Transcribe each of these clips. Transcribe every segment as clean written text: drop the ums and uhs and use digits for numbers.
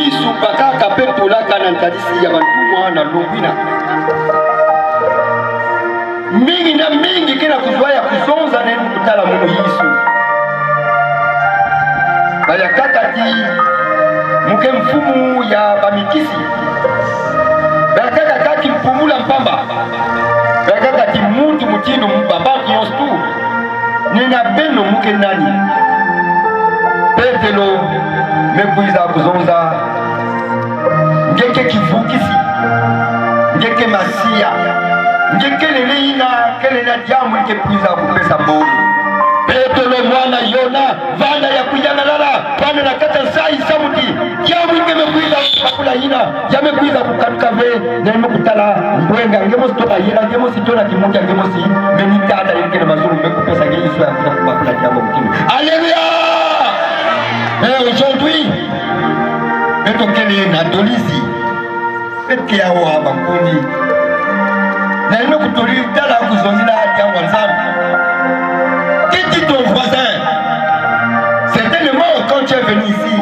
Yisu bakaka petolaka na ntadisi ya bantumwa na longwina. Mingi na mingi kina kuzwaya kuzonza nenu kutala muno Yisu. Bayakakati muke mfumu ya bamikisi. Bayakakati mpumula mpamba. Bayakakati muntu mutindo mbabaki yonstu. Nina beno muke nani. Petelo mekuiza kuzonza. Ngeke kivukisi. Ngeke masia. Ngeke leleina kelena diamu nke puiza kupesa mbongo. Petelo mwana Yona vanda ya kujana lala pana na kata sai samuti diamu nke mekuiza kupakula hina yamekuiza kukanuka ve na ime kutala mbwenga ngemo sitola hina ngemo sitona kimunja ngemo si menitata ilike na mazuru mekupesa nge Yesu ya kuja kupakula diamu mkini. Alléluia. Aujourd'hui Beto kele na dolisi Petke ya oha bakundi na ime kutoli tala kuzonzila hati ya wanzami. Quitte ton voisin. Certainement quand tu es venu ici,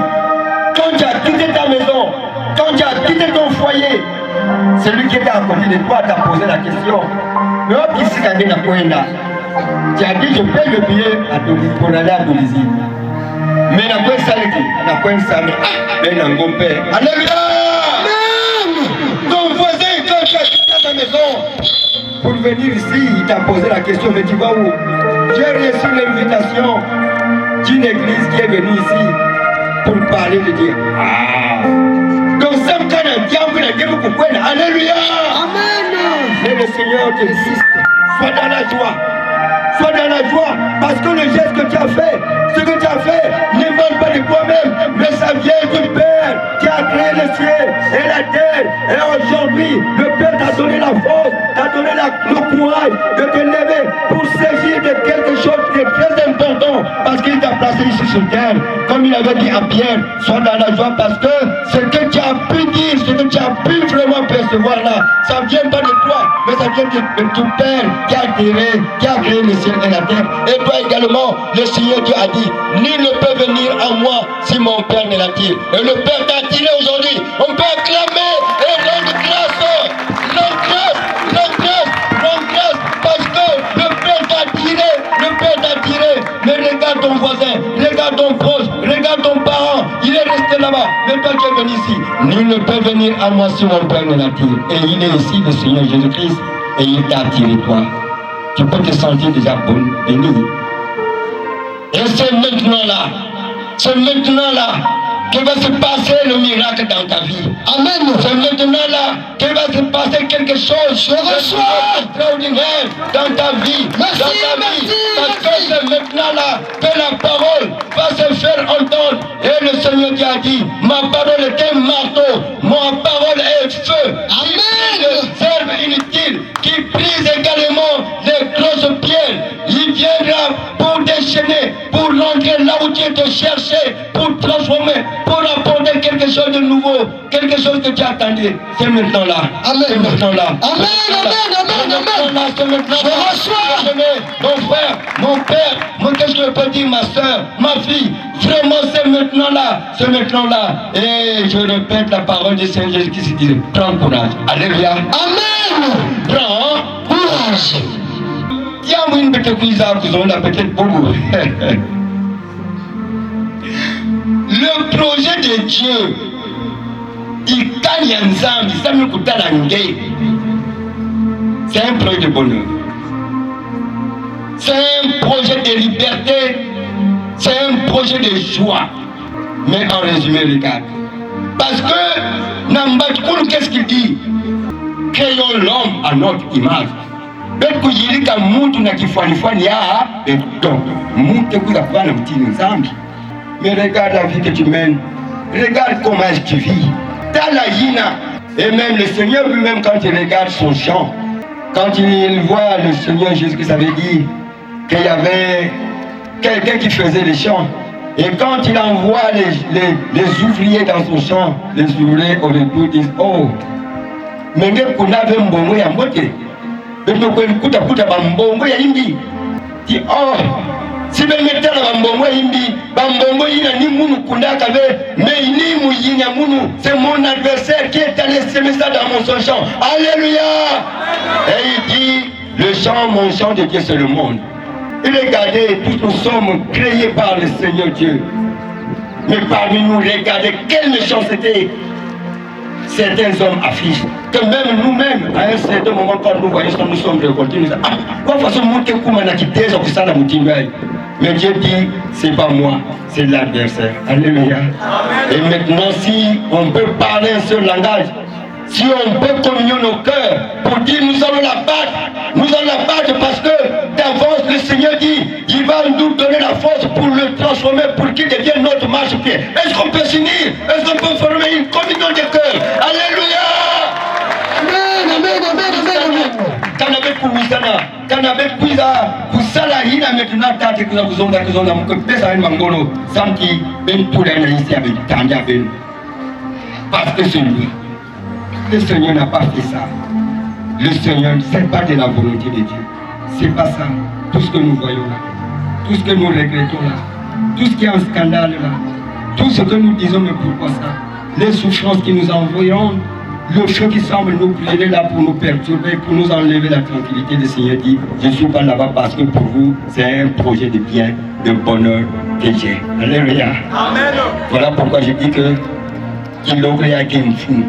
quand tu as quitté ta maison, quand tu as quitté ton foyer, celui qui était à côté de toi t'a posé la question. Mais hop, ici, quand il tu as dit je paye le billet pour aller à Dolisi. Mais n'a pas salé, n'a pas salé. Mais n'a pas père. Alléluia! Ton voisin, quand tu as quitté ta maison, pour venir ici, il t'a posé la question, mais tu vas où? J'ai reçu l'invitation d'une église qui est venue ici pour parler de Dieu. Donc, ça me donne un diable qui a pour quoi? Alléluia! Amen! Et le Seigneur te dit, sois dans la joie. Sois dans la joie, parce que le geste que tu as fait, ce que tu as fait, ne vient pas de toi-même, mais ça vient du Père qui a créé le ciel et la terre. Et aujourd'hui, le Père t'a donné la force, t'a donné le courage de te lever pour s'agir de quelque chose de très important, parce qu'il t'a placé ici sur terre. Comme il avait dit à Pierre, sois dans la joie, parce que ce que tu as pu dire, ce que tu as pu vraiment percevoir là, ça ne vient pas de toi, mais ça vient de ton Père qui a créé le ciel et la terre. Et toi également, le Seigneur Dieu a dit, nul ne peut venir à moi si mon Père ne l'attire. Et le Père t'a attiré aujourd'hui. On peut acclamer et rendre grâce, parce que le Père t'a attiré, Mais regarde ton voisin, regarde ton proche, regarde ton parent, il est resté là-bas. Mais toi qui es venu ici, nul ne peut venir à moi si mon Père ne l'attire. Et il est ici, le Seigneur Jésus-Christ, et il t'a attiré toi. Tu peux te sentir déjà béni. Et c'est maintenant là que va se passer le miracle dans ta vie. Amen. C'est maintenant là que va se passer quelque chose d'extraordinaire dans ta vie. Merci. Parce que c'est maintenant là que la parole va se faire entendre. Et le Seigneur qui a dit, ma parole est un marteau, ma parole est feu. Amen. Qui serve inutile, qui brise également les grosses pierres. Il viendra pour déchaîner, pour rentrer là où tu étais cherché, pour transformer, pour apporter quelque chose de nouveau, quelque chose que tu attendais. C'est maintenant là. Amen. C'est maintenant là. Amen. C'est maintenant là. Je reçois. Mon frère, mon père, qu'est-ce que je peux dire, ma soeur, ma fille? Vraiment, c'est maintenant là. C'est maintenant là. Et je répète la parole du Seigneur Jésus qui se dit, prends courage. Alléluia. Amen. Prends courage. Il y a une petite quiz à vous, on a peut-être beaucoup. Le projet de Dieu, il gagne ensemble, ça me coûte à l'anglais. C'est un projet de bonheur. C'est un projet de liberté. C'est un projet de joie. Mais en résumé, regarde. Parce que, Nambakoul, qu'est-ce qu'il dit? Créons l'homme à notre image. Beku yilika muntu na kifuani ya beton. Muntu kuza na mtini nzambi. Mais regarde la vie que tu mènes. Regarde comment est-ce que tu vis. Dans la hina. Et même le Seigneur lui-même, quand il regarde son champ, quand il voit le Seigneur Jésus, ça veut dire qu'il y avait quelqu'un qui faisait les champs. Et quand il envoie les ouvriers dans son champ, les ouvriers au retour disent, oh, mais qu'on avait mbongo ya mbote. Mais qu'on kuta bambongo ya indi. Dit, oh, si ben mettre la bambongo indi bambongo ina ni munu kundaka ve mais ni muyinya munu c'est mon adversaire qui est allé semer ça dans mon champ. Alléluia. Et il dit le champ, mon champ de Dieu, c'est le monde. Et regardez, tous nous sommes créés par le Seigneur Dieu. Mais parmi nous, regardez quelle méchanceté certains hommes affichent. Que même nous-mêmes, à un certain moment, quand nous voyons ça, nous sommes révoltés. Nous disons, ah, quoi façon monter comment on a quitté ça, ça, la moutingaille. Mais Dieu dit, c'est pas moi, c'est l'adversaire. Alléluia. Et maintenant, si on peut parler un seul langage, si on peut communier nos cœurs pour dire nous allons la battre parce que d'avance le Seigneur dit il va nous donner la force pour le transformer, pour qu'il devienne notre marche-pied. Est-ce qu'on peut s'unir? Est-ce qu'on peut former une communion de cœur? Alléluia. Amen, amen, amen, amen. Kanabe kumisana, kanabe kuiza, kusala hina maintenant tati kuzonga mko pesa ni mangolo, samki ben pula na ici avec tanja ben. Parce que c'est lui. Le Seigneur n'a pas fait ça. Le Seigneur, ce n'est pas de la volonté de Dieu. C'est pas ça. Tout ce que nous voyons là, tout ce que nous regrettons là, tout ce qui est un scandale là, tout ce que nous disons, mais pourquoi ça? Les souffrances qui nous envoyons, le feu qui semble nous brûler là pour nous perturber, pour nous enlever la tranquillité. Le Seigneur dit, je ne suis pas là-bas parce que pour vous, c'est un projet de bien, de bonheur que j'ai. Alléluia. Amen. Voilà pourquoi je dis que il aurait à fou.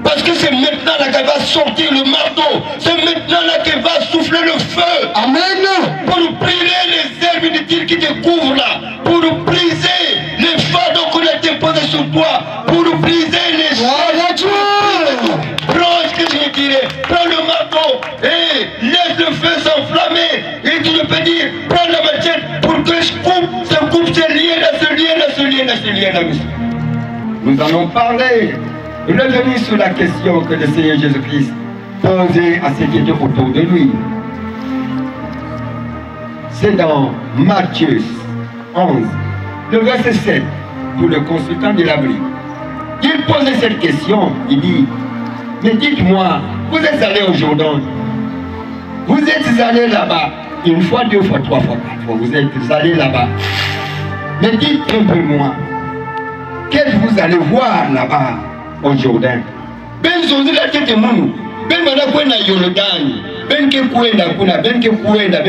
Parce que c'est maintenant là qu'elle va sortir le marteau. C'est maintenant là qu'elle va souffler le feu. Amen. Pour nous brûler les herbes inutiles qui te couvrent là. Pour nous briser les fardeaux qu'on a déposés sur toi. Pour nous briser les choses. Prends ce que je dirais. Prends le marteau et laisse le feu s'enflammer. Et tu ne peux dire, prends la machette pour que je coupe ce lien là, ce lien là, ce lien là, ce lien là. Nous allons parler. Revenir sur la question que le Seigneur Jésus-Christ posait à ceux qui étaient autour de lui. C'est dans Matthieu 11, le verset 7, pour le consultant de l'abri. Il posait cette question, il dit, mais dites-moi, vous êtes allé au Jourdain, vous êtes allé là-bas, une fois, deux fois, trois fois, quatre fois, vous êtes allé là-bas. Mais dites un peu moi, qu'est-ce que vous allez voir là-bas au Jourdain? Ben zozi la tete munu, ben bana kwenda Yordani, ben ke kwenda kuna, ben ke kwenda.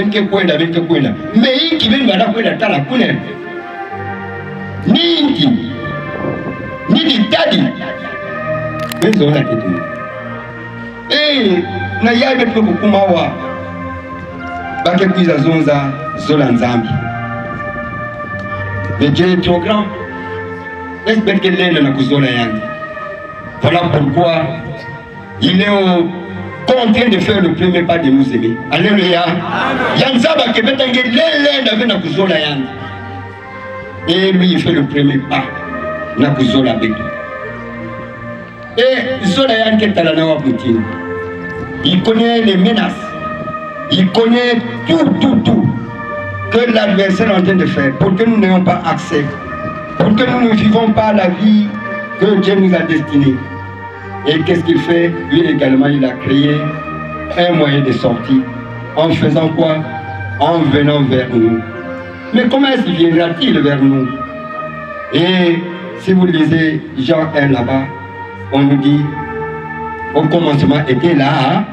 Me hiki ben bana kwenda tala kuna. Ninki, nidi tadi. Ben zozi la tete munu. Na yabe tuko kumawa. Bake kuiza zonza zola nzambi. Mais Dieu est trop grand. Est-ce que l'elle n'a pas zola yangi? Voilà pourquoi il est contraint de faire le premier pas de nous aimer. Alléluia. Et lui, il fait le premier pas. Et il connaît les menaces. Il connaît tout que l'adversaire est en train de faire pour que nous n'ayons pas accès. Pour que nous ne vivons pas la vie que Dieu nous a destinée. Et qu'est-ce qu'il fait? Lui également, il a créé un moyen de sortie. En faisant quoi? En venant vers nous. Mais comment est-ce qu'il viendra-t-il vers nous? Et si vous lisez Jean 1 là-bas, on nous dit, au commencement était là,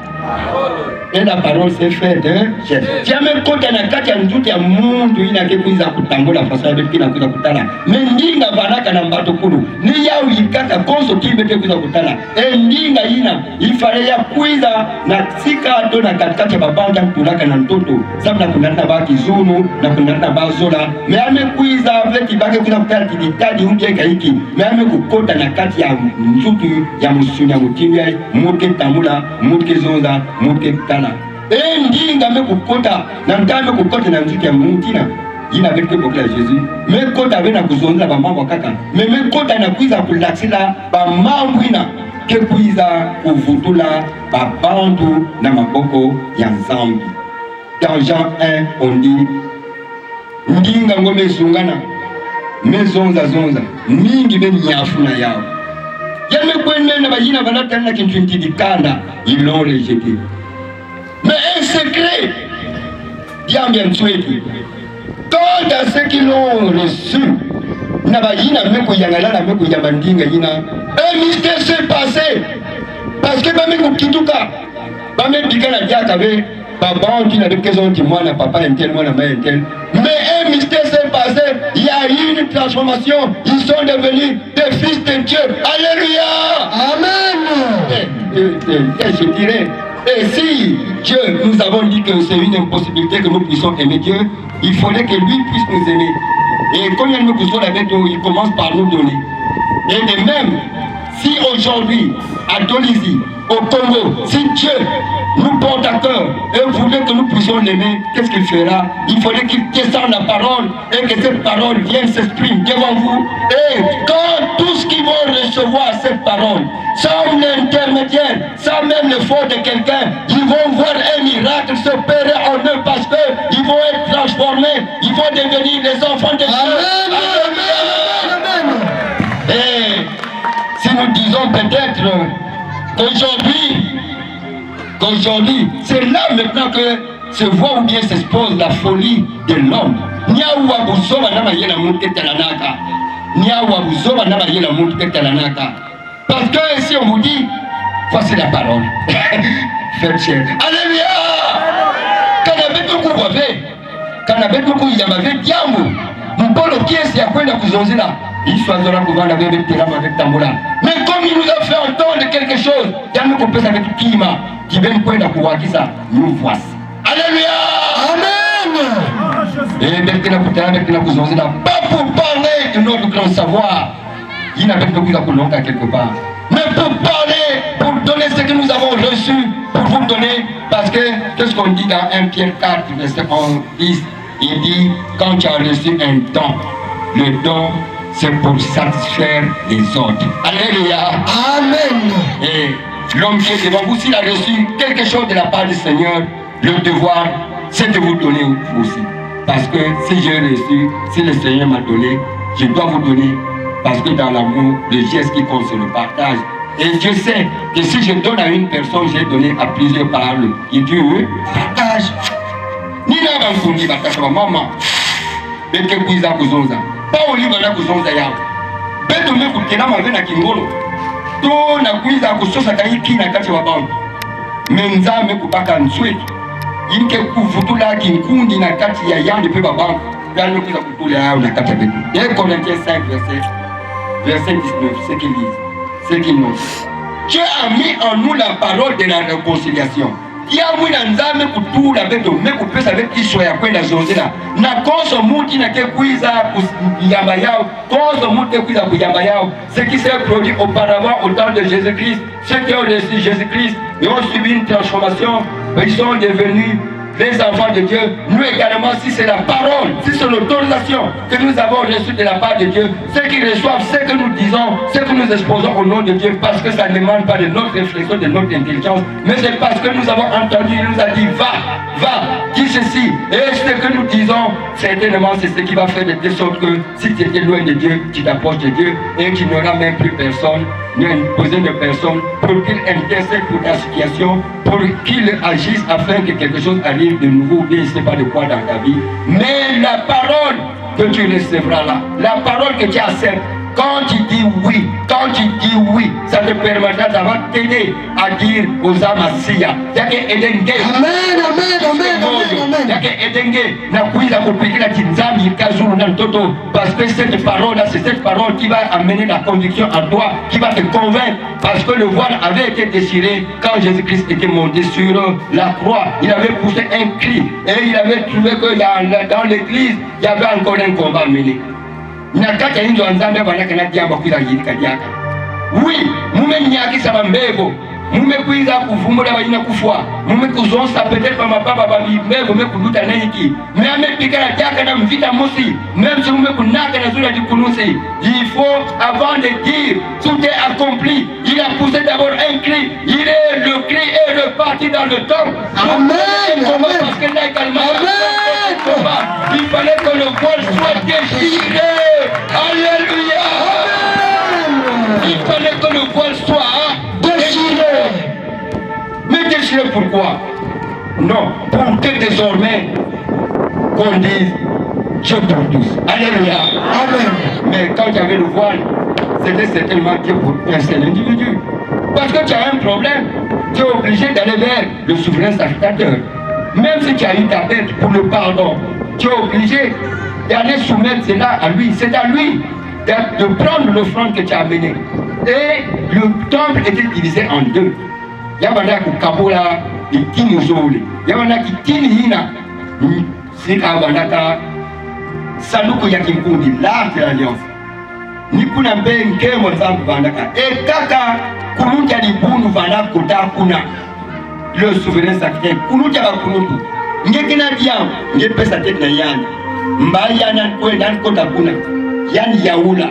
et la parole s'est faite chef. Jamais quand on a quatre ans tout le monde il a quelque chose à kutango la façon avec qui na kuza kutala. Mais ndinga banaka na mbato kulu. Ni ya uikata konso kibete kuza kutala. Ndinga ina ifale ya kuiza na sika ndo na katikati ya babanga kulaka na mtoto. Sababu na kunata ba kizunu na kunata ba zola. Me ame kuiza vleti bage kuza kutala kiditadi unje kaiki. Me ame kukota na kati ya mzutu ya musunya mutimbia muke tamula muke zonza muke tala. Ndinga me kukota na mtame kukota na mzutu ya mutina. Il avait que beaucoup de Jésus. Mais quand il avait na kuzonza ba mambo kaka. Mais quand na kuiza kulaxila ba mambo ina ke kuiza kuvutula ba bandu na maboko ya nzambi. Dans Jean 1 on dit ndinga ngome sungana mezonza zonza mingi be nyafuna yao. Yame kwenda na bajina banatana kintu ndikanda ils l'ont rejeté. Mais un secret Diambia msweti Quant à ceux qui l'ont reçu, un mystère s'est passé. Parce que même quand tu mais un mystère s'est passé, il y a eu une transformation, ils sont devenus des fils de Dieu. Alléluia. Amen. Je dirais, et si Dieu, nous avons dit que c'est une impossibilité que nous puissions aimer Dieu, il faudrait que lui puisse nous aimer. Et comme il nous pousse avec nous, il commence par nous donner. Et de même, si aujourd'hui, à Tunisie, au Congo, si Dieu nous porte à cœur et voulait que nous puissions l'aimer, qu'est-ce qu'il fera? Il faudrait qu'il descende la parole et que cette parole vienne s'exprimer devant vous. Et quand tous qui vont recevoir cette parole, sans l'intermédiaire, sans même l'effort de quelqu'un, ils vont voir un miracle s'opérer en eux parce qu'ils vont être transformés, ils vont devenir les enfants de Dieu. Amen. Et si nous disons peut-être qu'aujourd'hui, c'est là maintenant que se voit ou bien s'expose la folie de l'homme. Parce que si on vous dit, voici la parole. Faites cher. Alléluia! Quand on avait beaucoup de quand on avait beaucoup de diambo, mon polo qui est à quoi la cousin là? Il choisira pour vendre avec Télam avec Tamboula. Mais comme il nous a fait entendre quelque chose, il y a nous qu'on peut avec Kima, qui vient de prendre pour qui ça, nous voici. Alléluia! Amen! Et maintenant, pour pas pour parler de notre grand savoir, il n'avait pas beaucoup de quelque part. Mais pour parler, pour donner ce que nous avons reçu, pour vous donner, parce que, qu'est-ce qu'on dit dans 1 Pierre 4, verset 10, il dit, quand tu as reçu un don, le don, c'est pour satisfaire les autres. Alléluia. Amen. Et l'homme qui est devant vous, s'il a reçu quelque chose de la part du Seigneur, le devoir, c'est de vous donner aussi. Parce que si j'ai reçu, si le Seigneur m'a donné, je dois vous donner. Parce que dans l'amour, le geste qui compte, c'est le partage. Et je sais que si je donne à une personne, j'ai donné à plusieurs par le. Et Dieu, partage. Ni n'a pas de partage, maman. Et que vous avez besoin. Pas au livre na kuzonza yao. Beto me kutena mave na kingolo. To na kuiza kusosa kaiki na kati wa bangu. Menza me kubaka nswetu. Yinke kuvutula kinkundi na kati ya yandi pe babangu. Gano kuiza kutula yao na kati ya beto. Et Corinthiens 5 verset 19, ce qu'il dit. Ce qu'il nous dit. Dieu a mis en nous la parole de la réconciliation. Yamwina nzame kutula beto me kupesa beto iswa ya kwenda zonzela na koso muti na ke kuiza kuyamba yao koso muti kuiza kuyamba yao ce qui s'est produit auparavant au temps de Jésus-Christ ceux qui ont reçu Jésus-Christ et ont subi une transformation ils sont devenus les enfants de Dieu. Nous également, si c'est la parole, si c'est l'autorisation que nous avons reçue de la part de Dieu, ceux qui reçoivent ce que nous disons, ce que nous exposons au nom de Dieu, parce que ça ne demande pas de notre réflexion, de notre intelligence, mais c'est parce que nous avons entendu, il nous a dit, va, dis ceci. Et ce que nous disons, certainement, c'est ce qui va faire de telle sorte que si tu étais loin de Dieu, tu t'approches de Dieu et tu n'auras même plus personne, ni une poser de personnes pour qu'il intercède pour ta situation, pour qu'il agisse afin que quelque chose arrive de nouveau, bien, je ne sais pas de quoi dans ta vie. Mais la parole que tu recevras là, la parole que tu acceptes, quand tu dis oui, ça te permettra d'avoir t'aider à dire aux âmes assis. Amen. Parce que cette parole-là, c'est cette parole qui va amener la conviction à toi, qui va te convaincre. Parce que le voile avait été déchiré quand Jésus-Christ était monté sur la croix. Il avait poussé un cri et il avait trouvé que dans l'église, il y avait encore un combat mené. Oui, mume nyakisa bambevo mume kuiza kuvumula balina kufwa mume kuzonsa peut-être bamababa bambevo me kuluta niki me amepika na jaka na mvita mosi même si mume kunaka na zura dikunusi. Il faut avant de dire tout est accompli, il a poussé d'abord un cri, le cri est reparti dans le temps. Amen. Parce que là également il fallait que le voile soit déchiré. Alléluia. Il fallait que le voile soit déchiré. Mais déchiré pourquoi? Non, pour que désormais qu'on dise Dieu pour tous. Alléluia. Amen. Mais quand tu avais le voile, c'était certainement Dieu pour un seul individu. Parce que tu as un problème, tu es obligé d'aller vers le souverain sacrificateur. Même si tu as eu ta tête pour le pardon, tu es obligé d'aller soumettre cela à lui. C'est à lui de prendre l'offrande que tu as amenée. Et le temple était divisé en deux. Il y a un kabola, il tini zole. Il y a un qui tini hina. C'est un saluko ya kikundi, l'arche de l'alliance. Ni kuna mbe nkemo zambu vandaka. Et kaka kunuja libunu vanda kota kuna. Le souverain sacré. Kunuja ba kunutu. Ngekina diam, nge pesa tet na yani. Mbaya na kwenda kota kuna. Yani yaula.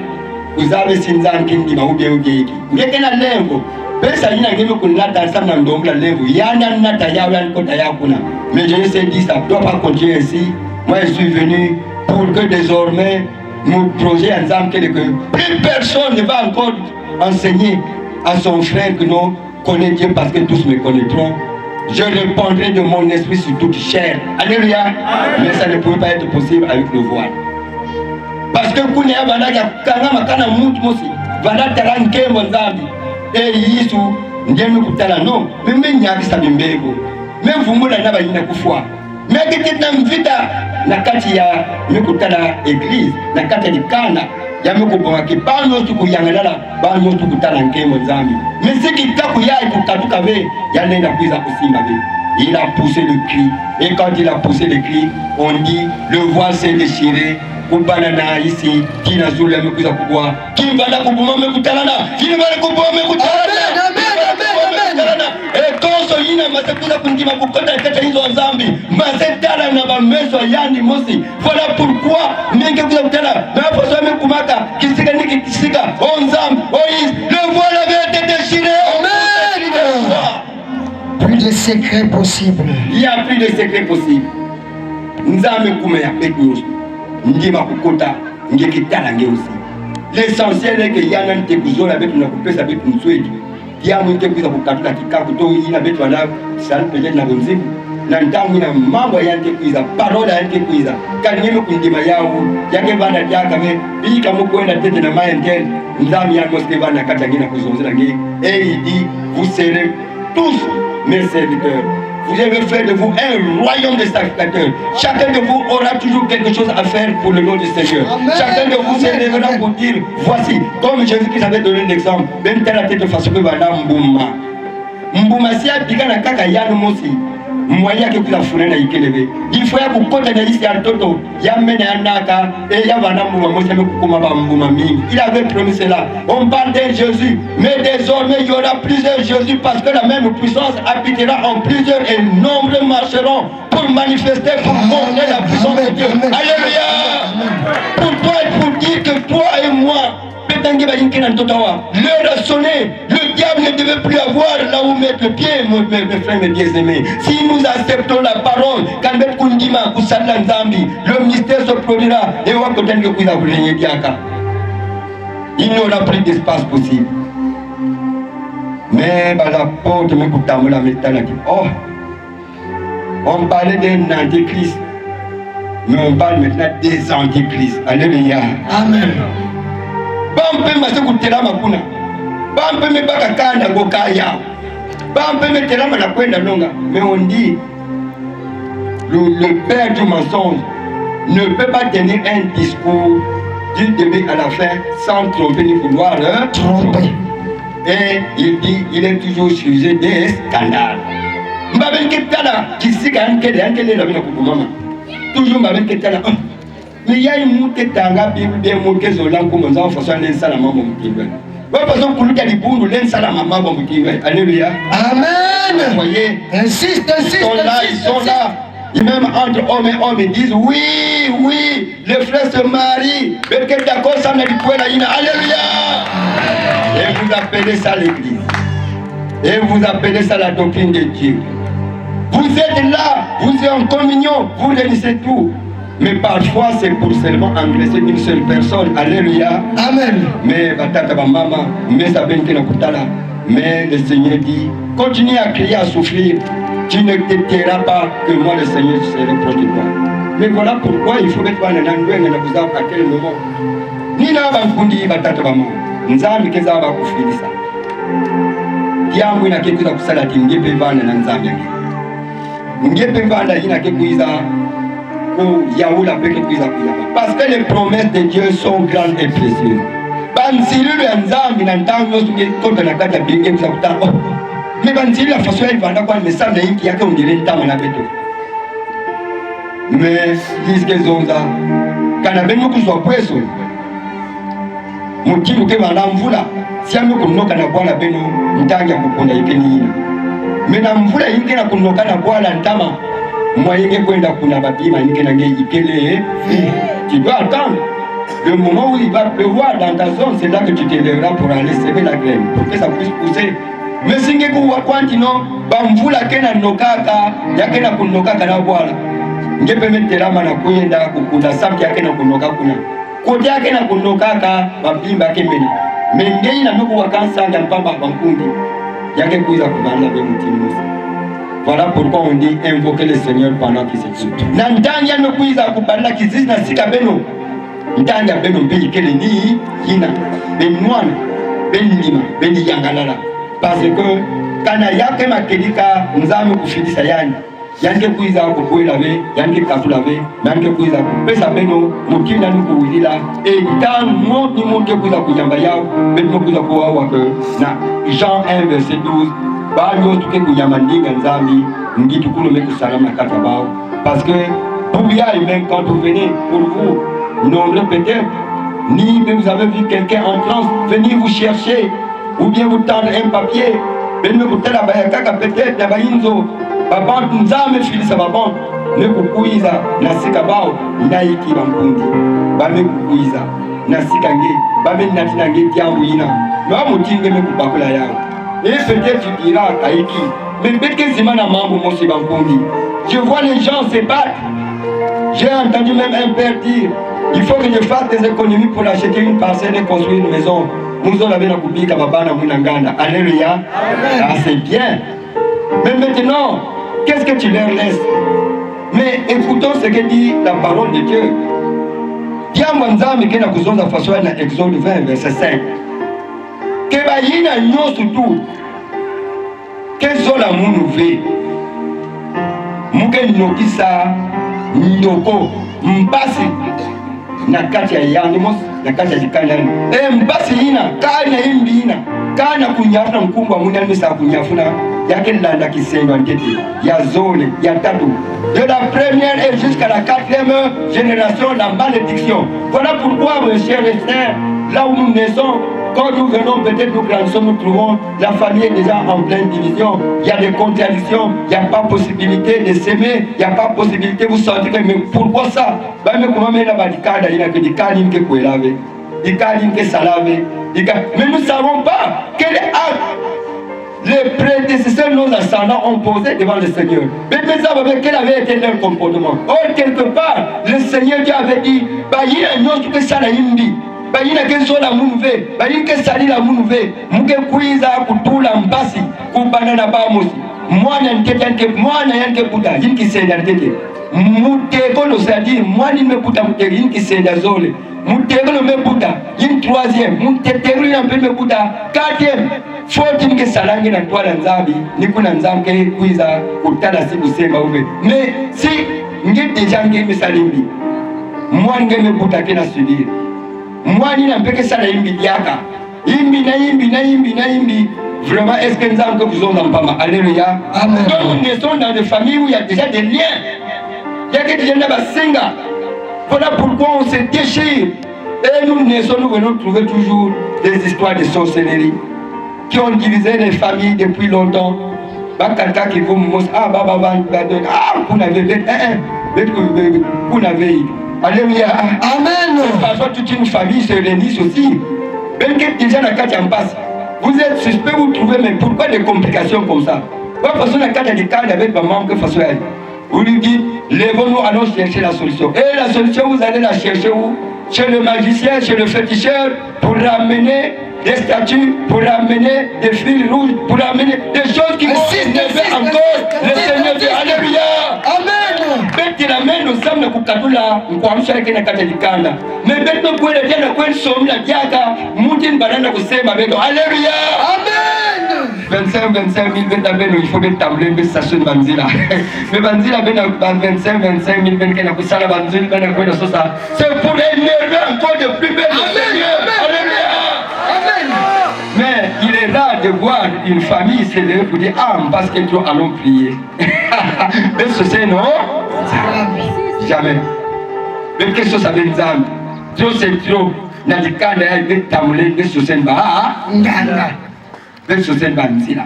Uzabe sinzan kindi maube ugeki. Ngekina lengo. Pesa ina ngeme kunata sana ndomla lengo. Yana nata yawe yani kota yakuna. Mais je sais dit ça doit pas continuer ainsi. Moi je suis venu pour que désormais mon projet ensemble que plus personne ne va encore enseigner à son frère que non connaît Dieu parce que tous me connaîtront. Je répondrai de mon esprit sur toute chair. Alléluia. Mais ça ne pouvait pas être possible avec le voile. Parce que quand ya banaga kanga makana mutu mosi vanda taranke monzambi et yisu ndemi kutala non mimi nyaki sabimbego même vumula na bayina kufwa mais que na mvita na kati ya mikutana église na kati ya likanda ya mikubonga ki banyo tukuyangala banyo tukutana nkemo nzambi mais ce qui taku ya ikukatuka ve ya nenda kuiza kusimba ve. Il a poussé le cri et quand il a poussé le cri on dit le voile s'est déchiré. Kubanana ici tina zule mekuza kubwa kimbala kubuma mekutalana kimbala kubuma mekutalana. Et quand so yina masekuza kundima kukota kata hizo nzambi masetala na bameso yani mosi. Voilà pourquoi menge kuza kutala na hapo so mekumaka kisika niki kisika onzambi ois le voile avait été déchiré. Amen. Plus de secrets possibles. Il y a plus de secrets possibles. Nzambe kumeya petnyos. Ndima kukota ngekitala ngeusi. L'essentiel est que yana nte kuzola betu na kupesa betu mswetu. Kia mwite kuza kukatula kikaku to ina betu wana sal peut-être na bonzimu. Na ntangu ina mambo yante kuiza parola yante kuiza. Kanyeme kundima yao yake bana yaka me bika mukwenda tete na mayentel. Nzami ya moske bana kata ngina kuzonzela nge. Et il dit vous serez tous mes serviteurs. Vous avez fait de vous un royaume de sacrificateurs. Chacun de vous aura toujours quelque chose à faire pour le nom du Seigneur. Amen. Chacun de vous s'élèvera pour dire, voici, comme Jésus-Christ avait donné l'exemple, même telle tête de façon que voilà Mbouma. Mbouma si a piqué la caca yann mosi. Moyen que vous la fourrez na ikeleve. Il faut que vous continuez ici à Toto. Yamene anaka et yavana Mbouma mosi me kuma ba Mbouma mi. Il avait promis cela. On parle d'un Jésus, mais désormais il y aura plusieurs Jésus parce que la même puissance habitera en plusieurs et nombreux marcheront pour manifester, pour montrer la puissance de Dieu. Alléluia. Pour toi et pour dire que toi et moi, l'heure a sonné, le diable ne devait plus avoir là où mettre le pied, mes frères, mes bien-aimés. Si nous acceptons la parole, le mystère se produira et on va peut-être que vous avez il n'y aura plus d'espace possible. Mais la porte me coûte la métal. Oh, on parlait d'un antéchrist, mais on parle maintenant des antéchrists. Alléluia. Amen. Bampe masekutela makuna. Bampe me baka kanda gokaya. Bampe me terama na kwenda nonga. Mais on dit le père du mensonge ne peut pas tenir un discours du début à la fin sans tromper ni vouloir tromper. Et il dit il est toujours sujet des scandales. Mbaben ketala kisika ankele la bina kukumama. Toujours mbaben ketala. Mais il y a une montée tanga bible montée zolango monza façon l'ensala mambo mukimba. Va façon kuluka libundu l'ensala mambo mukimba. Alléluia. Amen. Vous voyez, Insiste. ils sont là. Et même entre hommes et hommes ils disent oui, les frères se marient. Mais que d'accord ça ne dit pas là. Alléluia. Et vous appelez ça l'église. Et vous appelez ça la doctrine de Dieu. Vous êtes là, vous êtes en communion, vous réunissez tout. Mais parfois c'est pour seulement engraisser une seule personne. Alléluia. Amen. Mais batata maman, mais ça vient que mais le Seigneur dit, continue à crier, à souffrir. Tu ne te tairas pas que moi le Seigneur serai proche de toi. Mais voilà pourquoi il faut mettre bana nandwenga na kuzaa à quel moment. Nina bankundi batatu ba Mungu. Nzambi keza ba kufilisa. Tiamu ina kekuza kusala tingepe bana na nzambi yangu. Ngepe bana ina kekuiza ko yaula peke kuiza kuyaba. Parce que les promesses de Dieu sont grandes et précieuses. Banzilu ya nzambi na ntango sunge kota na kata binge kuza kutanga. Mais banzilu la façon elle vanda kwa message na inki yake ondire ntama na beto. Mais disque zonza kana benyo kuzwa pweso mutimu ke bana mvula siambe kunoka na bwana beno ntangia kukunda yake nini mena mvula yinge na kunoka na bwana ntama moyenge kwenda kuna babima yinge na ngei ikele tu dois attendre le moment où il va pleuvoir dans ta zone, c'est là que tu te lèveras pour aller semer la graine pour que ça puisse pousser. Mais singe kuwa kwantino bamvula kena nokaka yake na kunokaka na bwana ngepe meterama na kwenda kukunda samki yake na kunoka kuna kote yake na kunokaka babimba yake mena mengei na nuku wakansanga mpamba bankundi yake kuiza kubanda be mutimu. Voilà pourquoi on dit invoquer le Seigneur pendant qu'il s'exécute. Na ndanga no kuiza kubanda kizizi na sika beno ndanga beno mbi kele ni yina benwana benima beni yangalala parce que kana yake makedika nzame kufidisa yani yanke kuiza kukwela be yanke katula be yanke kuiza kupesa beno mukinda nukuwilila etan moti moke kuiza kuyamba yao beno kuiza kuwawa ke na Jean 1 verset 12 banyo tuke kuyamba ndinga nzambi ngitu kulo meku salama kata bao parce que Bouya et même quand vous venez pour vous nombreux peut-être ni vous avez vu quelqu'un en transe venir vous chercher ou bien vous tendre un papier beno kutela bayakaka peut-être na bayinzo Baba nzame filisa baba ne kukuiza nasika bao naiki bampundi bame kukuiza nasika nge bame natina nge tiambu ina no mutinge me kupakula yao et peut-être tu diras kaiki mais peut-être zimana mambo mosi bampundi je vois les gens se battre. J'ai entendu même un père dire il faut que je fasse des économies pour acheter une parcelle et construire une maison. Nous on avait la kubika babana munanganda. Alléluia. Ah, c'est bien. Mais maintenant qu'est-ce que tu leur laisses? Mais écoutons ce que dit la parole de Dieu. Diamwanzame kena kuzonza façon na Exode 20 verset 5. Keba yina nyosu tu. Kezola munuve. Muke nokisa ndoko mpasi na kati ya yanimos na kati ya jikandani. Mpasi yina kana imbina kana kunyafuna mkumba muna misa kunyafuna yake landa kisendo antete ya zone ya tatu de la première et jusqu'à la quatrième génération la malédiction. Voilà pourquoi mes chers et frères, là où nous naissons, quand nous venons peut-être nous grandissons, nous trouvons la famille est déjà en pleine division, il y a des contradictions, il n'y a pas possibilité de s'aimer, il n'y a pas possibilité vous sentez que mais pourquoi ça bah mais comment mais là-bas il y a que des calim que kuelave des calim que salave mais nous ne savons pas quel acte les prédécesseurs, nos ascendants ont posé devant le Seigneur. Mais ça va quel avait été leur comportement. Or, quelque part, le Seigneur Dieu avait dit, bah, il y a une autre que ça l'a indi. Bah, il y a quelque chose à mouver. Bah, il y a quelque chose à mouver. Mouke kuiza kutula mbasi. Kubanana bamosi. Mwana nkete mwana yanke buta. Yinki senda nkete. Muteko no sadi. Mwana me buta muteko. Yinki senda zole. Muteko no me buta. Yin troisième. Muteko no me buta. Quatrième. Faut que salangi na toi nzambi nikuna nzambe kuiza kutala siku sema uve mais si nge déjà nge misalimbi moi nge me butake na subir moi ni na mpeke sala imbi diaka imbi na imbi vraiment est-ce que nzambe vous en mpama alléluia amen. Donc nous sommes dans des familles où il y a déjà des liens, il y a que des gens basenga. Voilà pourquoi on se déchire et nous venons trouver toujours des histoires de sorcellerie qui ont divisé les familles depuis longtemps. Quelqu'un qui vous montre, vous n'avez alléluia. Amen. Parfois toute une famille se réunit aussi. Même que déjà la carte en passe. Vous êtes suspect, vous trouvez, mais pourquoi des complications comme ça? Parce que la carte des cas avec maman que façon elle. Vous lui dites, lèvons-nous, allons chercher la solution. Et la solution, vous allez la chercher où? Chez le magicien, chez le féticheur, pour ramener des statues, pour ramener des fils rouges, pour ramener des choses qui vont élever encore le Seigneur Dieu. Alléluia. Amen. Mais tila meno samna kukatula mkwamsha yake na katalikanda. Mbeto kwele tena kwele somla diaka mutin baranda kusema beto. Alléluia. Amen. 25 000 beta beno il faut que tabler be station banzila. Mais banzila bena 25 000 bena kusala banzila bena kwenda sasa. C'est pour énerver encore de plus belle. Alléluia. Amen. Mais il est rare de voir une famille se lever pour dire ah parce que nous allons prier. Mais c'est non? Jamais. Mais qu'est-ce que ça veut dire? Trop c'est trop. Nadikanda ya betamule besosen ba Nganga. besosen banzila.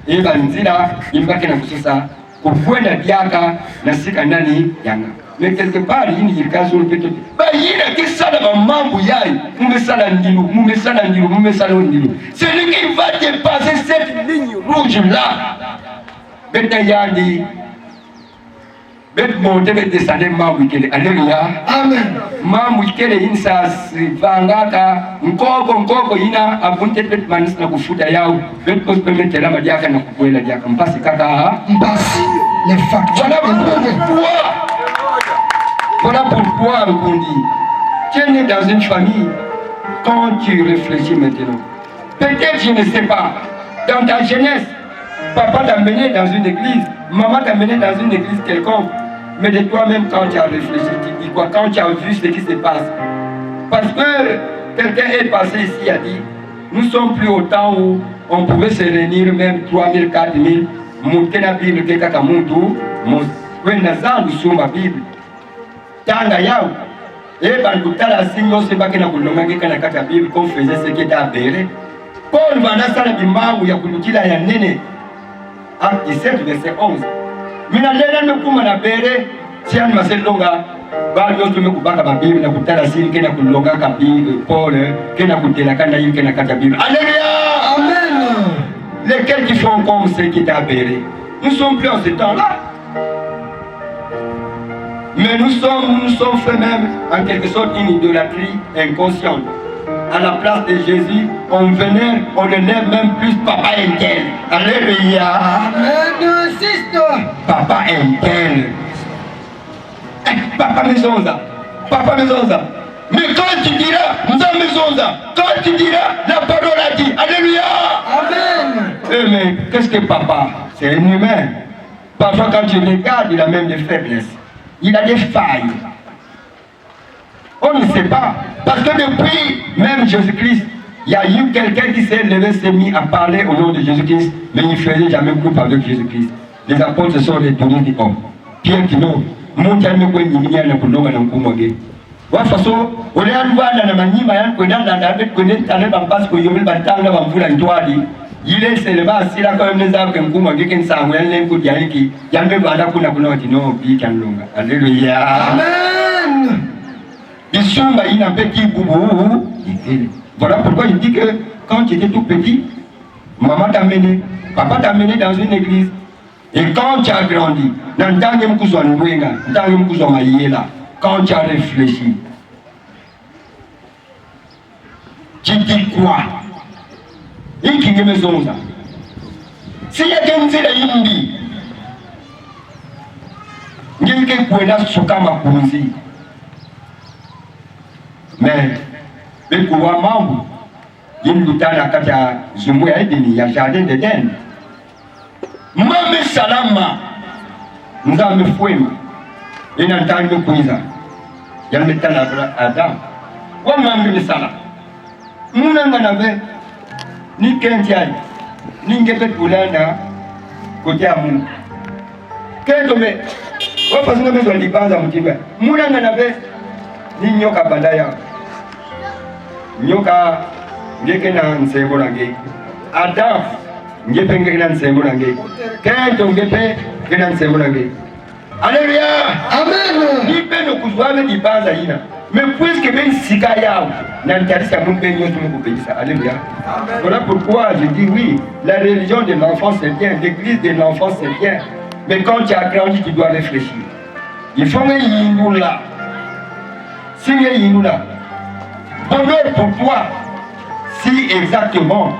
Et banzila imbaki na kusosa kufuenda diaka na sika ndani yanga. Mais quelque part il y a kazo peut-être ba yina kisala ba mambo yai mumesala ndilu. Celui qui va dépasser cette ligne rouge là. Beta yandi bet monte bet descendre mambo kele. Alléluia. Amen. Mambo kele insas vangaka nkoko ina abunte bet manis na kufuta yao bet ko permettre la madiaka na kukwela diaka mpasi kaka Mpasi. Les factures. Voilà pourquoi Mkundi, tu es né dans une famille. Quand tu réfléchis maintenant, peut-être je ne sais pas, dans ta jeunesse, papa t'a mené dans une église, maman t'a mené dans une église quelconque, mais de toi-même quand tu as réfléchi, tu dis quoi? Quand tu as vu ce qui se passe. Parce que quelqu'un est passé ici et a dit, nous ne sommes plus au temps où on pouvait se réunir même 3 000, 4 000, monter la Bible, quelqu'un monte, ma Bible. Tanga yao et bandutala sinyo sebaki na kulongaki kana kata Bible qu'on faisait ce qui était avéré. Paul vanda sala bimangu ya kulukila ya nene acte 17 verset 11. Mina lena mekuma na bere siani maselonga bali yote mekubaka ba Bible na kutala sinyo kena kulonga ka Bible Paul kena kutela kana yin kena kata Bible. Alléluia. Amen. Lesquels qui font comme ce qui est avéré. Nous sommes plus en ce temps-là. Mais nous sommes fait même en quelque sorte une idolâtrie inconsciente. À la place de Jésus, on élève même plus Papa Intel. Alléluia. Amen. Sister. Papa Intel. Papa Maisonza. Papa Maisonza. Mais quand tu diras, quand tu diras, la parole a dit. Alléluia. Amen. Mais qu'est-ce que papa? C'est un humain. Parfois quand tu regardes, il a même des faiblesses. Il a des failles. On ne sait pas. Parce que depuis même Jésus-Christ, il y a eu quelqu'un qui s'est levé, s'est mis à parler au nom de Jésus-Christ, mais il ne faisait jamais groupe avec Jésus-Christ. Les apôtres se sont retournés du homme. Pierre qui non, mon diable quoi ni mia na kulonga na nkumoge. Wa façon, on est en voie na manima yan ko na avec ko ne tane ba passe ko yobel batanga ba mvula ntwali. Il est seulement assis là quand même les arbres comme moi qui ne savent rien l'un côté avec qui y a même pas d'accord pour nous non puis quand longa. Alléluia. Amen. Bisumba il n'a petit boubou. Voilà pourquoi il dit que quand tu étais tout petit, maman t'a mené, papa t'a mené dans une église. Et quand tu as grandi, quand tu as réfléchi, tu dis quoi? S'il y a des gens qui mais le gouvernement, il y a jardin d'Éden. Mame salama, nous avons foué, et nous avons kuiza. Il y a le temps Adam. Wa mame sala. Nous n'avons ni kendiaï, ni ngepet boulanda, côté à nous. Qu'est-ce que mais, on passe nos besoins de base à motiver. Nous n'avons ni nyoka bandaya. Nyoka, ngekena nsebolage. Adam. Alléluia. Amen. Mais puisque même si Alléluia. Voilà pourquoi je dis oui, la religion de l'enfant c'est bien, l'église de l'enfant c'est bien. Mais quand tu as grandi, tu dois réfléchir. Il faut que nous là. Si nous là. Bonheur pour toi. Si exactement.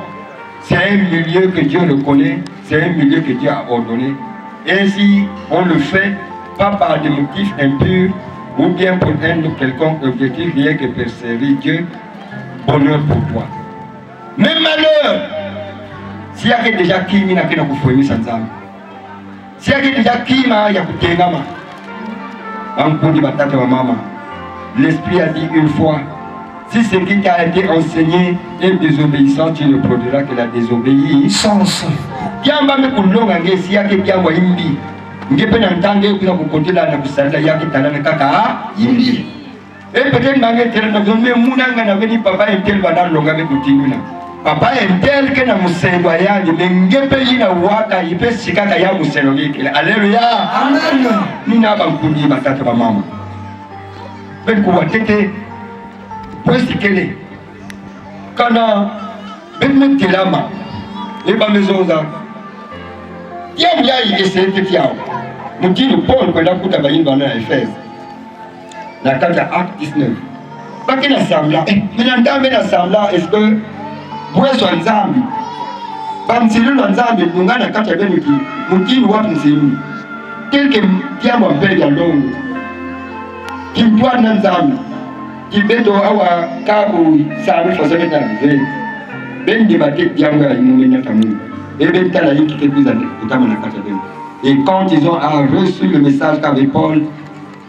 C'est un milieu que Dieu reconnaît, c'est un milieu que Dieu a ordonné. Et si on le fait, pas par des motifs impurs ou bien pour un ou quelconque objectif, rien que pour servir Dieu, bonheur pour toi. Mais malheur, s'il y a déjà qui n'a pas de sans âme, s'il y a déjà qui m'a yakutengama, l'Esprit a dit une fois, si ce qui t'a été enseigné est désobéissant, tu ne produiras que la désobéissance. Kiamba me kulonga nge si yake kiamba imbi. Ngepe na ntange kuza kukotela na kusala yake talana kaka imbi. Et peut-être mange tel na zombe munanga na veni papa entel bana longa be kutinguna. Papa entel ke na musendo yangi ngepe yina waka ipe sikaka ya musendo ngikile. Alléluia. Amen. Nina ba nkuni batata ba mama. Ben kuwa tete Kele kana ben telama et ba mezoza ya ya essayer de faire mutino Paul kwenda kuta baimba na Efes na kata acte 19 bakina sambla mina ndambe na sambla est-ce que bweso nzambi bamsilu na nzambi ngana kata beniki mutino wapi nsimu quelque tiamo mbele ya longo kimtwa na nzambi Kibeto awa kabu sabe façon de travailler. Ben débatté dianga inouena tamu. Et ben tala yiki ke kuza kutama na kata ben. Et quand ils ont reçu le message qu'avait Paul,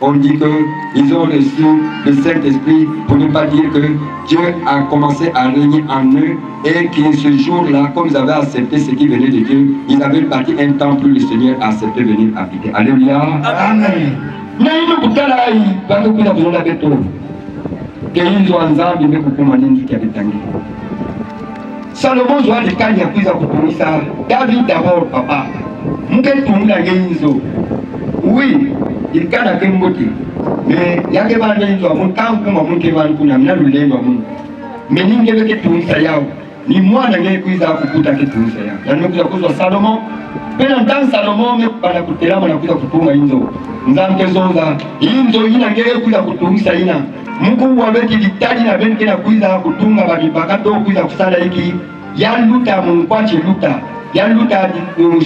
on dit que ils ont reçu le Saint-Esprit pour ne pas dire que Dieu a commencé à régner en eux et que ce jour-là, comme ils avaient accepté ce qui venait de Dieu, ils avaient bâti un temple où le Seigneur a accepté de venir habiter. Alléluia. Amen. Naïno kutala yi bando kuza besoin beto. Salomon doit de kanya kuza kutumisa David d'abord papa mke tumula ngenzo oui il kana kemboti mais yake bana ngenzo mon kamp kama mke bana kuna mna lulemba mun mais ninge beke tumisa yao ni mwana ngeke kuza kukuta kitumisa yao na nimekuja kuzwa Salomon pena ndan Salomon me bana kutelama na kuza kutunga inzo nzamke zonza inzo ina ngeke kuza kutumisa ina Mungu wabeki litadi na benki na kuiza kutunga bakipakato kuiza kusala hiki ya luta mungwache luta ya luta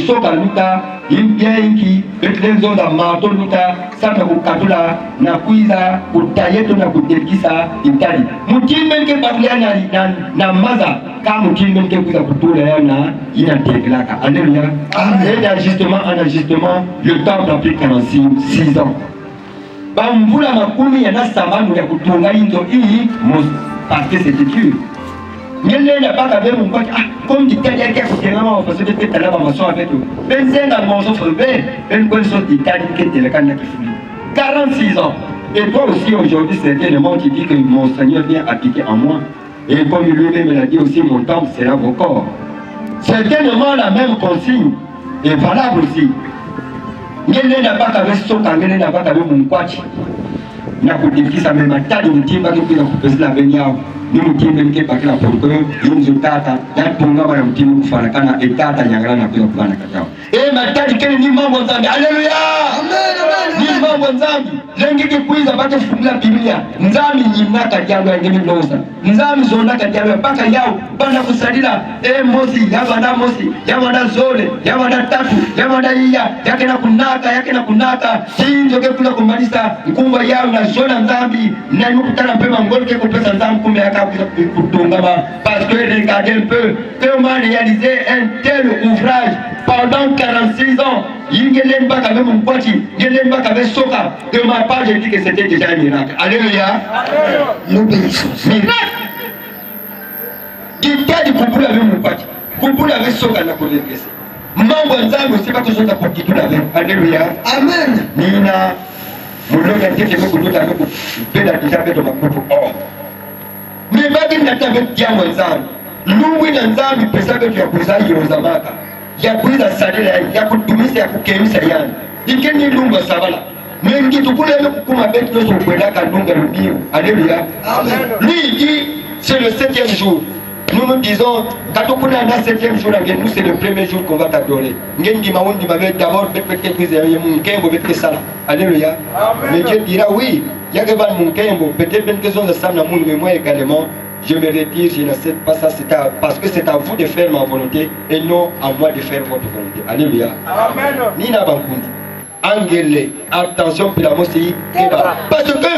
soka luta impia hiki betlenzo da mato luta sana kukatula na kuiza kutayeto na kutekisa itadi mutime ke babliana na maza kama mutime ke kuiza kutula yana inateglaka. Alléluia. Et ajustement le temple a pris 46 ans. Bambula makumi yana samanu ya kutunga inzo hii parce que c'était dur. Nyele na baka be mon quoi comme dit telle yake kutenga wa façon de tête là ba maso avec eux. Benzenga monzo frebe ben quoi so d'Italie qui était le canne qui fut 46 ans. Et toi aussi aujourd'hui certainement tu dis que mon Seigneur vient habiter en moi. Et comme lui-même l'a dit aussi, mon temple sera vos corps. Certainement la même consigne est valable aussi. Ngene na baka be soka ngene na baka be munkwachi na kudikisa mema tadi mtimba kipila kupesila benyao ni mtimbe nke pakila porko yunzo tata na tunga bara mtimbe kufarakana etata nyangala na kuya kubana kakao matadi kene ni mambo nzambi. Haleluya. Amen. Ni mambo nzambi lengike kuiza bate fungula Biblia nzambi nyimnaka dialo ngene ndoza nzambi zonaka dialo baka yao bana kusalila mosi yabanda zole yabanda tatu yabanda iya yake na kunaka tinjo ke kula kumalisa nkumba yao na zona nzambi na nukutana mpema ngolo ke kupesa nzambi kumbe yaka kutunga ba parce que regardez un peu comment réaliser un tel ouvrage pendant 46 ans. De ma part, j'ai dit que c'était déjà un miracle. Alléluia. L'obéissance. Miracle. Il t'a dit qu'on pouvait avec mon pati. Qu'on pouvait avec ce qu'on a connu. Mambo nzangu c'est pas que je t'ai pas dit tout la veille. Alléluia. Amen. Nina, mon nom a été que je me avec vous. Je vais déjà avec ton couple. Mais pas qu'il n'a pas dit à mon nzangu. Nous, oui, nzangu, il peut savoir que tu as posé à Yeruzamaka. Ya kuiza sadela ya kutumisa ya kukemisa yani ikeni lunga sabala mengi tukule kukuma betu noso kwenda kalunga lubiu. Alléluia. Amen. Lui dit c'est le 7e jour. Nous nous disons quand on a le 7e jour nous c'est le premier jour qu'on va t'adorer. Ngendi maondi mabe d'abord peut-être que c'est mon kembo peut ça. Alléluia. Mais Dieu dira oui, il y a que van mon kembo peut-être que ils ont ça na monde mais moi également. Je me retire, je n'accepte pas ça, parce que c'est à vous de faire ma volonté et non à moi de faire votre volonté. Alléluia. Amen. Nina Bankundi. Angele, attention, parce que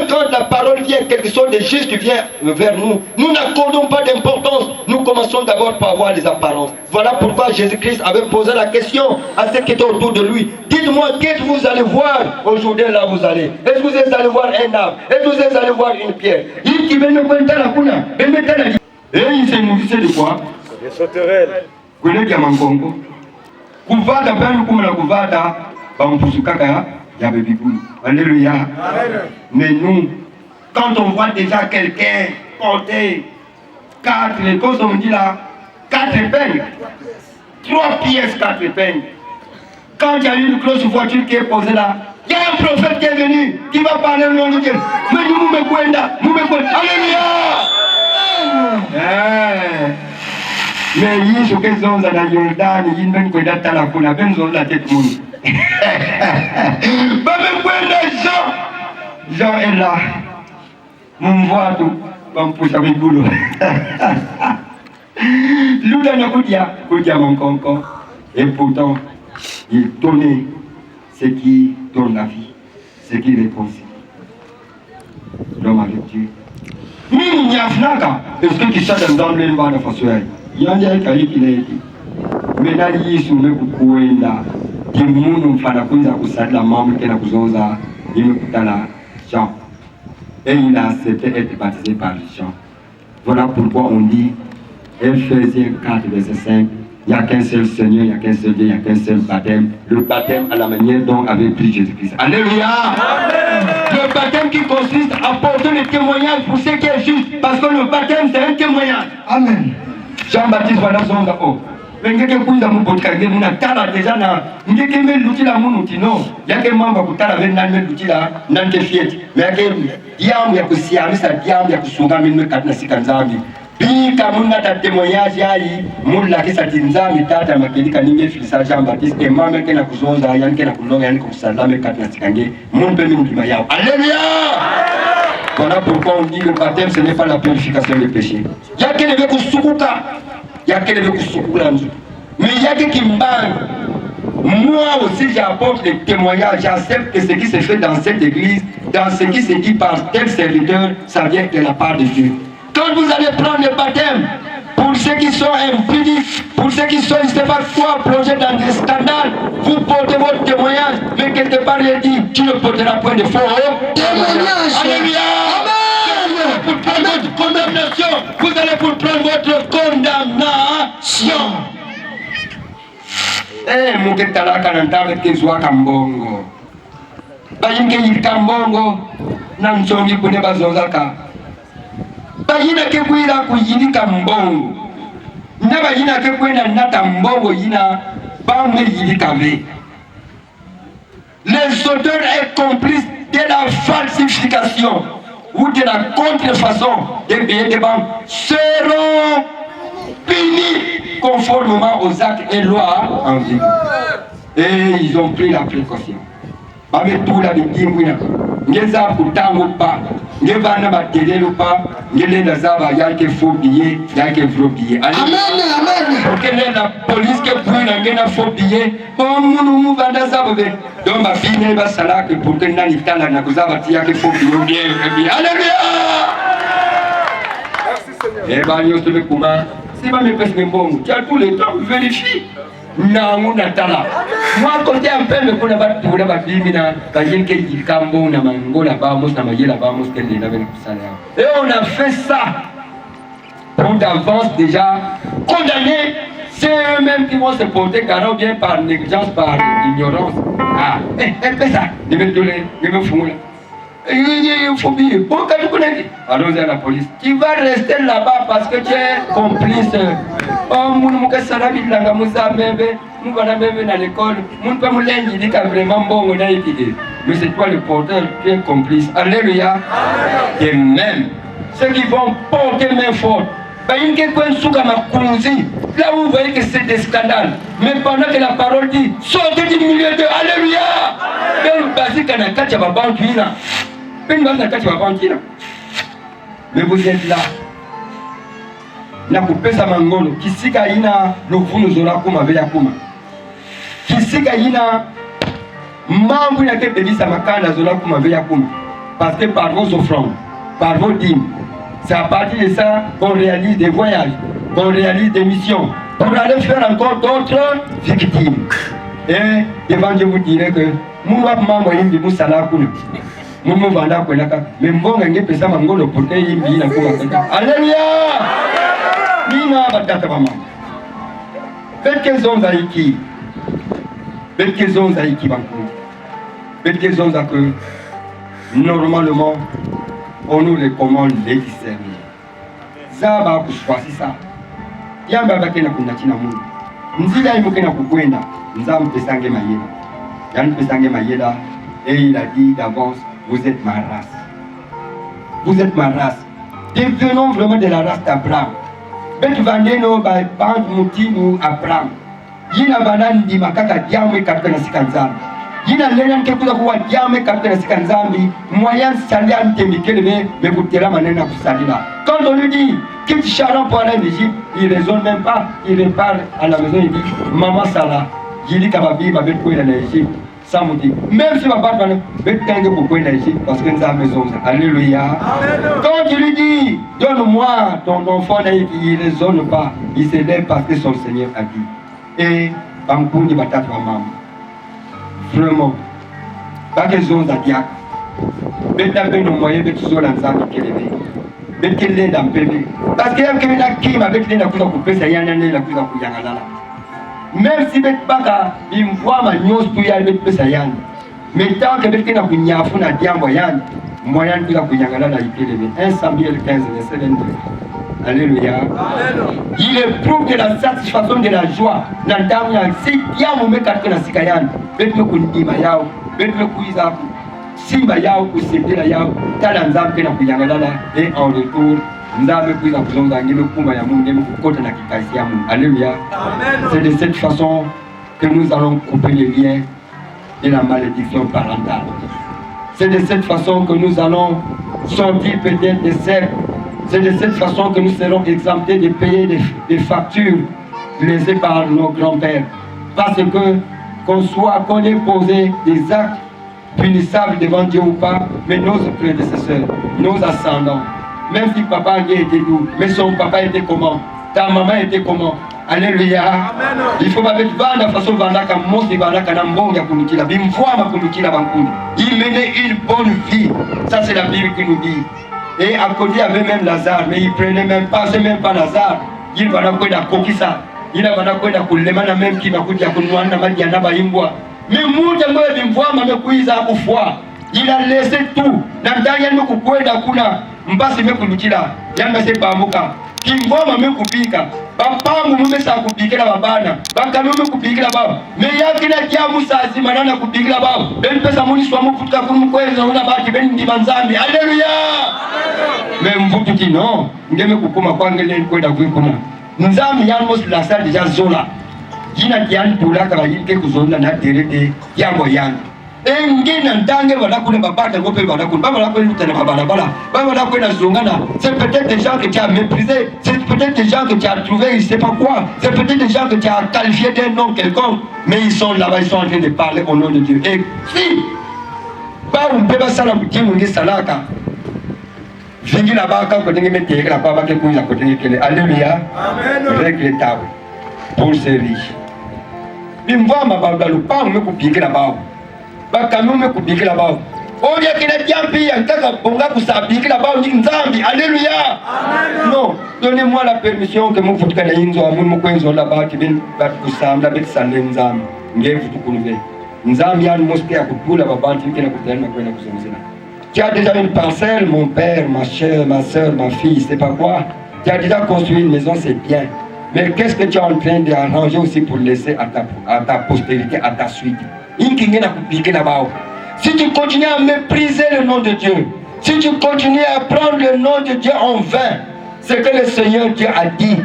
quand la parole vient, quelque chose de juste vient vers nous, nous n'accordons pas d'importance. Nous commençons d'abord par voir les apparences. Voilà pourquoi Jésus-Christ avait posé la question à ceux qui étaient autour de lui. Dites-moi, qu'est-ce que vous allez voir aujourd'hui là vous allez? Est-ce que vous allez voir un arbre? Est-ce que vous allez voir une pierre? Il qui vient de et il s'est nourrissé de quoi? Des sauterelles. Vous voyez qu'il y a un Congo. Kuvada ben comme la kuvada, bampusukaka ya bebibulu. Alléluia. Mais nous, quand on voit déjà quelqu'un porter 4, comme on dit là, 4 peines, 3 pièces, 4 peines. Quand il y a une grosse voiture qui est posée là, il y a un prophète qui est venu, qui va parler au nom de Dieu. Mais nous me kwenda. Alléluia. Mais il faut que les gens dans Jordan, ils ne kwenda tala kuna ben zon la tête moun. Ba me kwenda Jean est là. Mon voix tout, on pousse avec boulot. L'ouda ne kudia mon concon. Et pourtant, il donnait ce qui donne la vie, ce qui réconcilie l'homme avec Dieu. Mimi nyafnaka, est-ce que tu sais dans le monde de Fossoy? Il y a un kali qui l'a dit. Mais là, il y a un kuenda, qui moun mfana kuza kusala mambo kena kuzoza, il me kutala Jean. Et il a accepté d'être baptisé par Jean. Voilà pourquoi on dit Ephésiens 4, verset 5. Il n'y a qu'un seul Seigneur, il n'y a qu'un seul Dieu, il n'y a qu'un seul baptême. Le baptême à la manière dont avait pris Jésus-Christ. Alléluia! Amen. Le baptême qui consiste à porter le témoignage pour ce qui est juste. Parce que le baptême, c'est un témoignage. Amen. Jean-Baptiste, voilà son d'abord. Mais ngeke kuza mubotkaje muna tala déjà na ngeke me luti la munuti no yake mamba kutala ve nan me luti la nan te fiet mais yake diamu ya kusiamisa diamu ya kusunga mimi katina sikanzambi bi kamuna ta témoignage yayi mulla kisa tinzambi tata makelika ninge filisa Jean-Baptiste et mama ke na kuzonza yanke na kulonga yanke kusalame katina sikange mun pe mimi ndima yao. Alléluia. Voilà pourquoi on dit le baptême ce n'est pas la purification des péchés. Yake ne veut kusukuka. Il y a quelqu'un qui est mais il y a quelqu'un qui moi aussi j'apporte des témoignages, j'accepte que ce qui se fait dans cette église, dans ce qui se dit par tel serviteur, ça vient de la part de Dieu. Quand vous allez prendre le baptême, pour ceux qui sont impudiques, pour ceux qui sont, je ne sais pas quoi, plongés dans des scandales, vous portez votre témoignage, mais quelque part il dit, tu ne porteras point de faux témoignage. Alléluia. Pour prendre votre condamnation, vous allez pour prendre votre condamnation. Eh, muketala kanantave kezwa kambongo. Bayinke yikambongo na mchongi kune bazozaka. Bayina kekwira kuyini kambongo. Na bayina kekwenda nata mbongo yina bamwe yikave. Les auteurs et complices de la falsification ou de la contrefaçon des billets de banque seront punis conformément aux actes et lois en vigueur. Et ils ont pris la précaution. Bame tout la bidimwina. Ngeza kutango pa. Ngevana batelelo pa. Ngelenda zaba yake faux billet, yake faux billet. Amen, amen. Pour que la police que brûle ngena faux billet. Bon munu vanda zaba be. Donc ma fille va salak pour que nani tala na kuzaba yake faux billet. Alléluia. Eh ben yo te kuma. C'est pas mes presque bon. Tu as tout le temps vérifie. Non, natala. Moi, côté un peu, mais qu'on a battu, on a battu, mais il y a des cambo, na mango, la bamos, na magie, la bamos, qu'elle est là avec le salaire. Et on a fait ça pour d'avance déjà condamner. C'est eux-mêmes qui vont se porter garant bien par négligence, par ignorance. Ah, fais ça. Je vais te le fou. Il faut bien. Pourquoi tu connais? Allons-y à la police. Tu vas rester là-bas parce que tu es complice. Oh, mon salabi langa musa bébé, nous voilà bébé dans l'école. Mon pas mon lundi dit qu'à vraiment bon on a étudié. Mais c'est toi le porteur, tu es complice. Alléluia. Et même ceux qui vont porter main forte. Là où vous voyez que c'est des scandales. Mais pendant que la parole dit sortez du milieu de Alléluia. Mais vous êtes là. Na kupesa mangolo kisika ina lovu nuzora kuma veya kuma kisika ina Mambo ya kebelisa makanda zona kumavea kumi. Parce que par vos offrandes, par vos dîmes, c'est à partir de ça qu'on réalise des voyages, qu'on réalise des missions, pour aller faire encore d'autres victimes. Et devant Dieu vous direz que nous avons membre de Moussala Koune. Nous avons vendu à Kouenaka. Mais bon, on a pensé à Mangolo pour que il y ait un Alléluia! Nina Batata Maman. Faites que zone Zaïki. Faites que zone Zaïki Bankou. Faites que zone Zaïki. Normalement, on nous recommande les discerner. Ça va vous choisir ça. Yamba bakena kundatina Mungu. Nzila imokena kukwenda, nzam pesange mayela. Yann pesange mayela et il a dit d'avance, vous êtes ma race. Vous êtes ma race. Devenons vraiment de la race d'Abraham. Bet vandeno ba band mutinu Abraham. Yina banani di makaka diamwe katika nasika nzambi. Yina lenya nkekuza kuwa diamwe katika nasika nzambi. Moyen salia ntemikele me kutela manena kusalila. Quand on lui dit quitte Charan pour aller en Égypte, il ne raisonne même pas. Il repart à la maison, il dit maman Sarah, il dit qu'Ababi va mettre quoi en Égypte. Ça me dit, même si ma part va mettre quoi en Égypte, parce que nous avons maison. Alléluia. Quand tu lui dis donne-moi ton enfant, il ne raisonne pas. Il se lève parce que son Seigneur a dit. Et Bampouni va t'être maman. Vraiment. Pas que zone à diak. Beta ben au moyen de tout ça dans ça qui est élevé. Beta l'est dans bébé. Parce qu'il y a quelqu'un qui m'a bêté la coupe coupée, ça y en a la coupe coupée yangalala. Même si bête baka, il me voit ma news pour y aller bête ça y en. Mais tant que bête n'a pas niafou na dia moyen, moyen de la coupe yangalala il est élevé. 1 Samuel 15 verset 22. Alléluia. Il éprouve de la satisfaction de la joie. N'entend si bien mon mec a la sikayan, bête me kundi mayao, bête me kuiza. Simba yao ou Sindela yao, talanzam que na kuyangalala et en retour, nzame kuiza kuzonga ngelo kumba ya Mungu ngelo kukota na kikaisi ya Mungu. Alléluia. C'est de cette façon que nous allons couper les liens de la malédiction parentale. C'est de cette façon que nous allons sortir peut-être des cercles. C'est de cette façon que nous serons exemptés de payer des factures laissées par nos grands-pères. Parce que qu'on ait posé des actes punissables devant Dieu ou pas, mais nos prédécesseurs, nos ascendants, même si papa était doux, mais son papa était comment, ta maman était comment. Alléluia. Il faut pas mettre la façon vandaka mosi vandaka na mbonga kumikila bimfwama kumikila bankuni. Il menait une bonne vie. Ça c'est la Bible qui nous dit. Et à côté il y avait même Lazare, mais il prenait même pas, c'est même pas Lazare. Il va dans quoi kokisa. Il va dans quoi kulemana même qui va kutia kunwana maji ya naba imbwa. Mais muda mwe bimfwama mekuiza kufwa. Il a laissé tout. Na ndani yangu kukwenda kuna mbasi mekumikila. Yanga se bambuka. Kimvoma mekupika. Bapangu mumesa kupikira babana. Bakalume kupikira baba. Me yakina kiamu sazi manana kupikira baba. Ben pesa muni swa mufuta kumkweza una baki ben ndibanzambi. Alléluia. Me mfutu kino. Ngeme kukuma kwangele kwenda kwikuna. Nzambi yanmos la salle déjà zola. Jina kiani tulaka bayike kuzola na terete yango yango. Engine ntange wanakule babata ngope wanakule baba wanakule tena barabara baba wanakule zongana. C'est peut-être des gens que tu as méprisé, c'est peut-être des gens que tu as trouvé je sais pas quoi, c'est peut-être des gens que tu as qualifié d'un nom quelconque, mais ils sont là-bas, ils sont en train de parler au nom de Dieu. Et si pas on peut pas ça la boutique on est salaka vingi là-bas quand on est metté là bas que pour la côté que alléluia regrettable pour ces riches bimva mabanga le pas me copier là-bas bakanume kubiki la bao olia kina diampi yantaka bonga kusabiki la bao ni nzambi. Alléluia. Non, donnez-moi la permission que mon futuka na inzo amu mukwenzo la bao kibin bat kusamba bet sande nzambi ngevu tukunve nzambi yani mosque ya kutula babanti kina kutana kwenda kusomzina. Tu as déjà une parcelle, mon père, ma chère, ma soeur, ma fille, c'est pas quoi. Tu as déjà construit une maison, c'est bien. Mais qu'est-ce que tu es en train d'arranger aussi pour laisser à ta postérité, à ta suite? Si tu continues à mépriser le nom de Dieu, si tu continues à prendre le nom de Dieu en vain, ce que le Seigneur Dieu a dit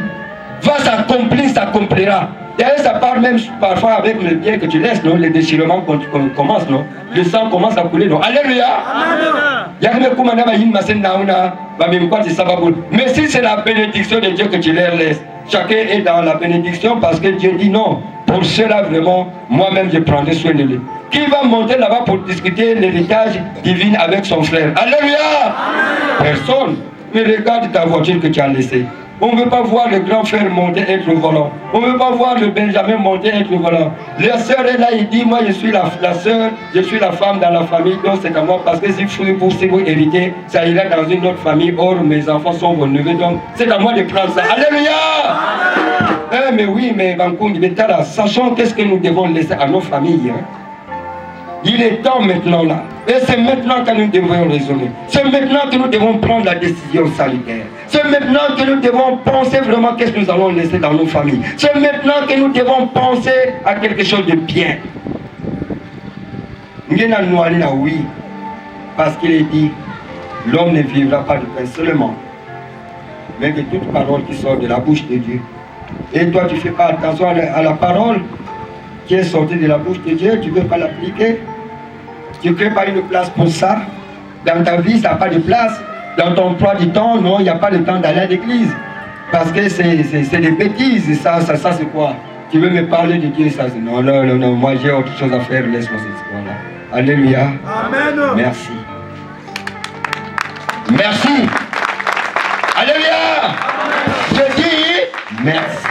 va s'accomplir, s'accomplira. D'ailleurs, ça part même parfois avec le bien que tu laisses, non? Les déchirements commencent, non? Le sang commence à couler, non? Alléluia. Mais si c'est la bénédiction de Dieu que tu leur laisses, chacun est dans la bénédiction parce que Dieu dit non. Pour cela, vraiment, moi-même, je prendrai soin de lui. Qui va monter là-bas pour discuter l'héritage divin avec son frère? Alléluia! Personne. Mais regarde ta voiture que tu as laissée. On ne veut pas voir le grand frère monter être au volant. On ne veut pas voir le Benjamin monter être au volant. La sœur est là, il dit, moi je suis la sœur, je suis la femme dans la famille, donc c'est à moi, parce que si vous héritez, ça ira dans une autre famille. Or, mes enfants sont vos neveux, donc c'est à moi de prendre ça. Alléluia! Mais oui, mais Bankoum, sachant qu'est-ce que nous devons laisser à nos familles. Hein? Il est temps maintenant là. Et c'est maintenant que nous devons raisonner. C'est maintenant que nous devons prendre la décision salutaire. C'est maintenant que nous devons penser vraiment qu'est-ce que nous allons laisser dans nos familles. C'est maintenant que nous devons penser à quelque chose de bien. Oui, parce qu'il est dit, l'homme ne vivra pas de pain seulement, mais de toute parole qui sort de la bouche de Dieu. Et toi, tu ne fais pas attention à la parole qui est sortie de la bouche de Dieu, tu ne veux pas l'appliquer. Tu ne crées pas une place pour ça. Dans ta vie, ça n'a pas de place. Dans ton emploi du temps, non, il n'y a pas de temps d'aller à l'église. Parce que c'est des bêtises. Ça c'est quoi? Tu veux me parler de Dieu, ça c'est non, moi j'ai autre chose à faire, laisse-moi cette histoire-là. Alléluia. Amen. Merci. Merci. Alléluia. Je dis merci.